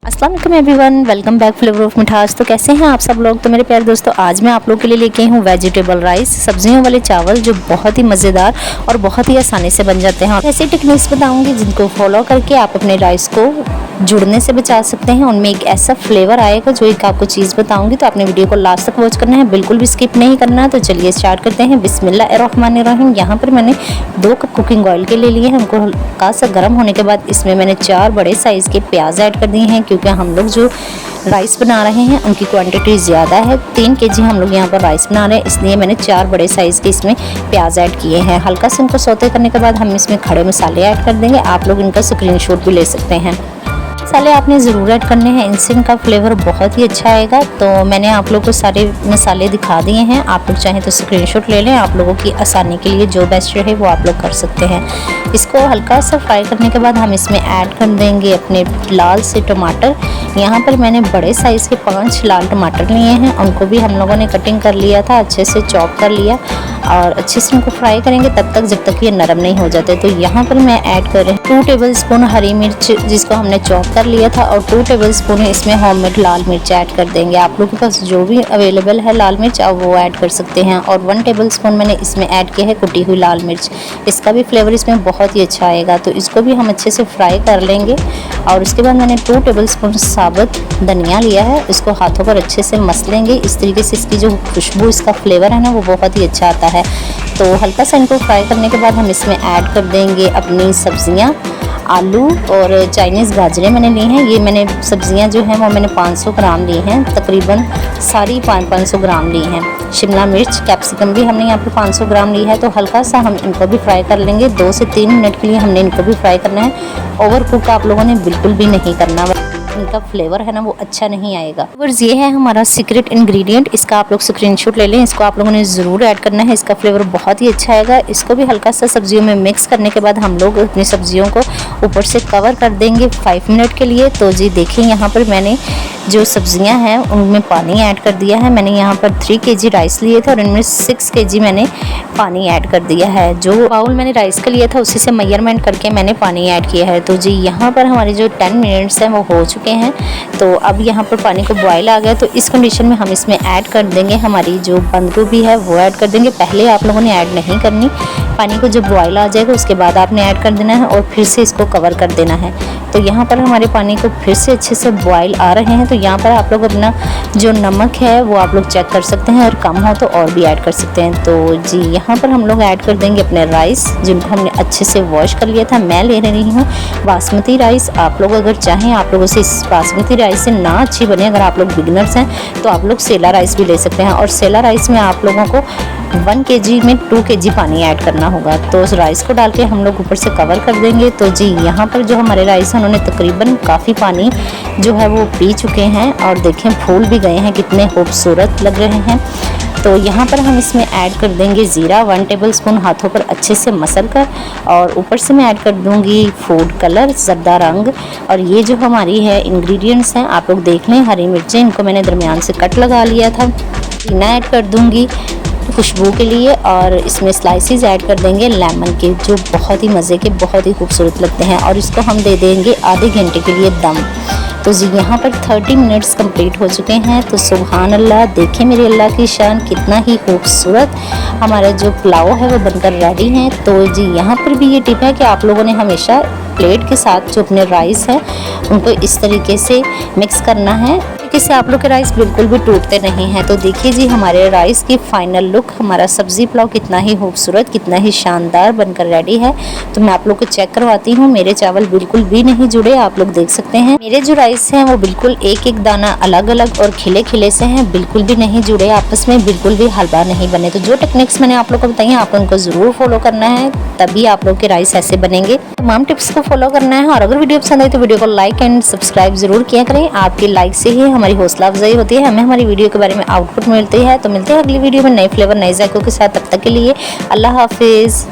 अस्सलाम वालेकुम everyone, welcome back flavour of मिठास। तो कैसे हैं आप सब लोग। तो मेरे प्यारे दोस्तों, आज मैं आप लोगों के लिए लेके आई हूँ वेजिटेबल राइस, सब्जियों वाले चावल जो बहुत ही मज़ेदार और बहुत ही आसानी से बन जाते हैं। ऐसे टेक्निक्स बताऊंगी जिनको फॉलो करके आप अपने राइस को जुड़ने से बचा सकते हैं। उनमें एक ऐसा फ्लेवर आएगा जो एक आपको चीज़ बताऊंगी। तो आपने वीडियो को लास्ट तक वॉच करना है, बिल्कुल भी स्किप नहीं करना। तो चलिए स्टार्ट करते हैं। बिस्मिल्लाहिर्रहमानिर्रहीम। यहाँ पर मैंने 2 कप कुकिंग ऑयल के ले लिए हैं। उनको हल्का सा गर्म होने के बाद इसमें मैंने 4 बड़े साइज़ के प्याज ऐड कर दिए हैं, क्योंकि हम लोग जो राइस बना रहे हैं उनकी क्वांटिटी ज़्यादा है। 3 केजी हम लोग यहाँ पर राइस बना रहे हैं, इसलिए मैंने 4 बड़े साइज़ के इसमें प्याज ऐड किए हैं। हल्का से इनको सौते करने के बाद हम इसमें खड़े मसाले ऐड कर देंगे। आप लोग इनका स्क्रीनशॉट भी ले सकते हैं। मसाले आपने ज़रूर ऐड करने हैं, इनसे इनका फ्लेवर बहुत ही अच्छा आएगा। तो मैंने आप लोगों को सारे मसाले दिखा दिए हैं। आप लोग चाहें तो स्क्रीनशॉट ले लें। आप लोगों की आसानी के लिए जो बेस्ट रहे वो आप लोग कर सकते हैं। इसको हल्का सा फ्राई करने के बाद हम इसमें ऐड कर देंगे अपने लाल से टमाटर। यहाँ पर मैंने बड़े साइज़ के 5 लाल टमाटर लिए हैं, उनको भी हम लोगों ने कटिंग कर लिया था, अच्छे से चॉप कर लिया और अच्छे से इनको फ्राई करेंगे तब तक जब तक ये नरम नहीं हो जाते। तो यहाँ पर मैं ऐड कर रही हूँ 2 टेबल स्पून हरी मिर्च, जिसको हमने चॉप कर लिया था, और 2 टेबल स्पून इसमें होममेड लाल मिर्च ऐड कर देंगे। आप लोगों के पास जो भी अवेलेबल है लाल मिर्च आप वो ऐड कर सकते हैं। और 1 टेबल स्पून मैंने इसमें ऐड किया है कुटी हुई लाल मिर्च, इसका भी फ्लेवर इसमें बहुत ही अच्छा आएगा। तो इसको भी हम अच्छे से फ्राई कर लेंगे। और उसके बाद मैंने 2 टेबल स्पून साबुत धनिया लिया है, इसको हाथों पर अच्छे से मस लेंगे। इस तरीके से इसकी जो खुशबू, इसका फ्लेवर है ना, वो बहुत ही अच्छा आता है। तो हल्का सा इनको फ्राई करने के बाद हम इसमें ऐड कर देंगे अपनी सब्जियां। आलू और चाइनीज़ गाजरें मैंने ली हैं। ये मैंने सब्जियां जो हैं वो मैंने 500 ग्राम ली हैं, तकरीबन सारी 500 ग्राम ली हैं। शिमला मिर्च, कैप्सिकम भी हमने यहाँ पर 500 ग्राम ली है। तो हल्का सा हम इनको भी फ्राई कर लेंगे। 2 से 3 मिनट के लिए हमने इनको भी फ्राई करना है। ओवर कुक आप लोगों ने बिल्कुल भी नहीं करना, इनका फ्लेवर है ना वो अच्छा नहीं आएगा। बस ये है हमारा सीक्रेट इंग्रेडिएंट, इसका आप लोग स्क्रीनशॉट ले लें। इसको आप लोगों ने ज़रूर ऐड करना है, इसका फ्लेवर बहुत ही अच्छा आएगा। इसको भी हल्का सा सब्जियों में मिक्स करने के बाद हम लोग अपनी सब्जियों को ऊपर से कवर कर देंगे 5 मिनट के लिए। तो जी देखिए, यहाँ पर मैंने जो सब्जियां हैं उनमें पानी ऐड कर दिया है। मैंने यहाँ पर 3 केजी राइस लिए थे और इनमें 6 केजी मैंने पानी ऐड कर दिया है। जो बाउल मैंने राइस का लिया था उसी से मेजरमेंट करके मैंने पानी ऐड किया है। तो जी यहाँ पर हमारे जो 10 मिनट्स हैं वो हो चुके हैं। तो अब यहाँ पर पानी को बॉयल आ गया। तो इस कंडीशन में हम इसमें ऐड कर देंगे हमारी जो बंद गोभी है वो ऐड कर देंगे। पहले आप लोगों ने ऐड नहीं करनी, पानी को जब बॉयल आ जाएगा उसके बाद आपने ऐड कर देना है और फिर से इसको कवर कर देना है। तो यहाँ पर हमारे पानी को फिर से अच्छे से बॉयल आ रहे हैं। तो यहाँ पर आप लोग अपना जो नमक है वो आप लोग चेक कर सकते हैं, और कम हो तो और भी ऐड कर सकते हैं। तो जी यहाँ पर हम लोग ऐड कर देंगे अपने राइस, जिनको हमने अच्छे से वॉश कर लिया था। मैं ले रही हूँ बासमती राइस। आप लोग अगर चाहें आप लोगों से इस बासमती राइस से ना अच्छी बने, अगर आप लोग बिगनर्स हैं तो आप लोग सेला राइस भी ले सकते हैं। और सेला राइस में आप लोगों को 1 केजी में 2 केजी पानी ऐड करना होगा। तो उस राइस को डाल के हम लोग ऊपर से कवर कर देंगे। तो जी यहाँ पर जो हमारे राइस हैं उन्होंने तकरीबन काफ़ी पानी जो है वो पी चुके हैं, और देखें फूल भी गए हैं, कितने खूबसूरत लग रहे हैं। तो यहाँ पर हम इसमें ऐड कर देंगे ज़ीरा 1 टेबल स्पून, हाथों पर अच्छे से मसल कर। और ऊपर से मैं ऐड कर दूँगी फूड कलर, ज़र्दा रंग। और ये जो हमारी है इंग्रेडिएंट्स हैं आप लोग देख लें। हरी मिर्चें, इनको मैंने दरमियान से कट लगा लिया था। पुदीना ऐड कर दूँगी खुशबू के लिए, और इसमें स्लाइसेस ऐड कर देंगे लेमन के, जो बहुत ही मज़े के, बहुत ही खूबसूरत लगते हैं। और इसको हम दे देंगे आधे घंटे के लिए दम। तो जी यहाँ पर 30 मिनट्स कंप्लीट हो चुके हैं। तो सुभान अल्लाह, देखें मेरे अल्लाह की शान, कितना ही खूबसूरत हमारा जो पुलाव है वो बनकर रेडी है। तो जी यहाँ पर भी ये टिप है कि आप लोगों ने हमेशा प्लेट के साथ जो अपने राइस हैं उनको इस तरीके से मिक्स करना है, इससे आप लोग के राइस बिल्कुल भी टूटते नहीं हैं। तो देखिए जी हमारे राइस की फाइनल लुक, हमारा सब्जी पुलाव कितना ही खूबसूरत, कितना ही शानदार बनकर रेडी है। तो मैं आप लोग को चेक करवाती हूँ। मेरे चावल बिल्कुल भी नहीं जुड़े, आप लोग देख सकते हैं। मेरे जो राइस हैं वो बिल्कुल एक एक दाना अलग अलग और खिले खिले से हैं, बिल्कुल भी नहीं जुड़े आपस में, बिल्कुल भी हलवा नहीं बने। तो जो टेक्निक्स मैंने आप लोग को बताई हैं आप उनको ज़रूर फॉलो करना है, तभी आप लोग के राइस ऐसे बनेंगे। तमाम टिप्स को फॉलो करना है। और अगर वीडियो पसंद आए तो वीडियो को लाइक एंड सब्सक्राइब जरूर किया करें। आपकी लाइक से ही हमारी हौसला अफजाई होती है, हमें हमारी वीडियो के बारे में आउटपुट मिलती है। तो मिलते हैं अगली वीडियो में नए फ्लेवर नए जायकों के साथ। तब तक के लिए अल्लाह हाफिज़।